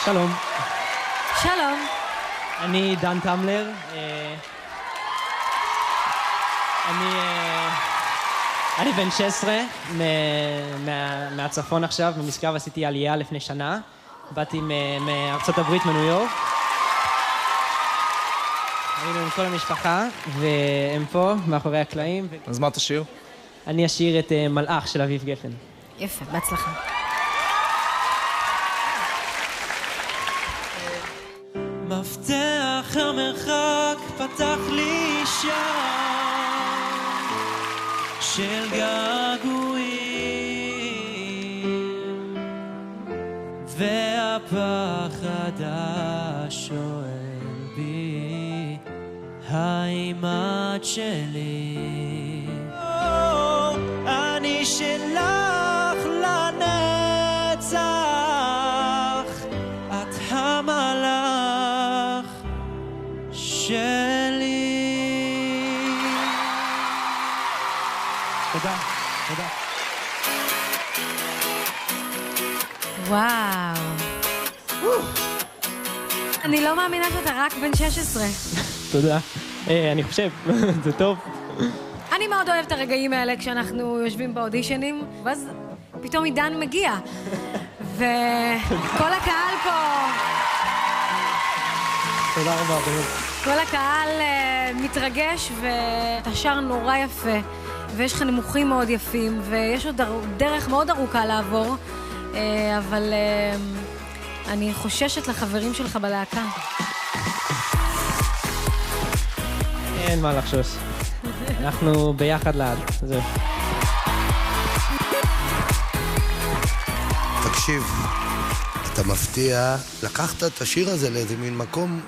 שלום. שלום. אני דן טמלר. אני בן 16, מהצפון עכשיו, במשגב עשיתי עלייה לפני שנה. באתי מארצות הברית, מניו יורק. היינו עם כל המשפחה, והם פה, מאחורי הקלעים. אז מה תשאיר? אני אשאיר את מלאך של אביב גפן. יפה, בהצלחה. מפתח המרחק פתח לי שער של געגועים, והפחד השואל בי האם את שלי. אני שלך לנצח, את המלאך שלי. תודה, תודה. וואו. אני לא מאמינה שאתה רק בן 16. תודה. אני חושב, זה טוב. אני מאוד אוהבת את הרגעים האלה כשאנחנו יושבים באודישנים, ואז פתאום עידן מגיע. וכל הקהל פה... תודה רבה, באמת. כל הקהל מתרגש, ואתה שר נורא יפה, ויש לך נמוכים מאוד יפים, ויש עוד דרך מאוד ארוכה לעבור, אבל אני חוששת לחברים שלך בלהקה. אין מה לחשוש. אנחנו ביחד לעד, זהו. תקשיב, אתה מפתיע, לקחת את השיר הזה לאיזה מין מקום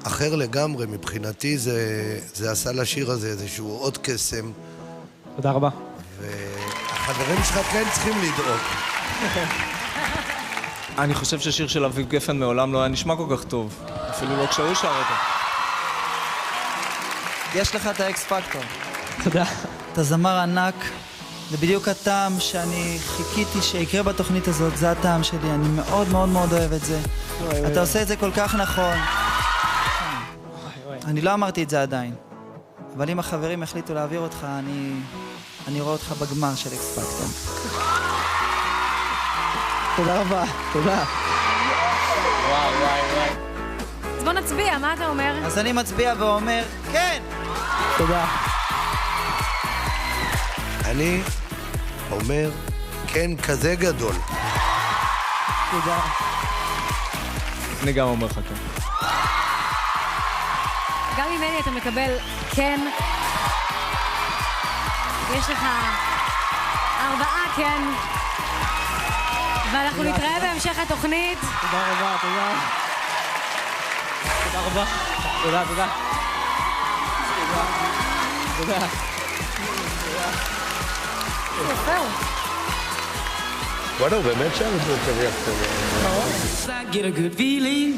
אחר לגמרי, מבחינתי זה עשה לשיר הזה איזשהו עוד קסם. תודה רבה. והחברים שלך כן צריכים לדאוג. אני חושב ששיר של אביב גפן מעולם לא היה נשמע כל כך טוב, אפילו לא כשהוא שר אותו. יש לך את האקס פקטור. תודה. אתה זמר ענק, זה בדיוק הטעם שאני חיכיתי שיקרה בתוכנית הזאת, זה הטעם שלי, אני מאוד מאוד מאוד אוהב את זה. אתה עושה את זה כל כך נכון. אני לא אמרתי את זה עדיין, אבל אם החברים החליטו להעביר אותך, אני רואה אותך בגמר של אקס פקטור. תודה רבה, תודה. וואי. אז בוא נצביע, מה אתה אומר? אז אני מצביע ואומר, כן! תודה. אני אומר, כן כזה גדול. תודה. אני גם אומר לך כן. גם ממני אתה מקבל כן. יש לך 4 כן. ואנחנו נתראה בהמשך התוכנית. תודה רבה, תודה. תודה רבה. תודה, תודה. תודה. יפה. וואלה, הוא באמת שם את זה כזה יפה. I get a good feeling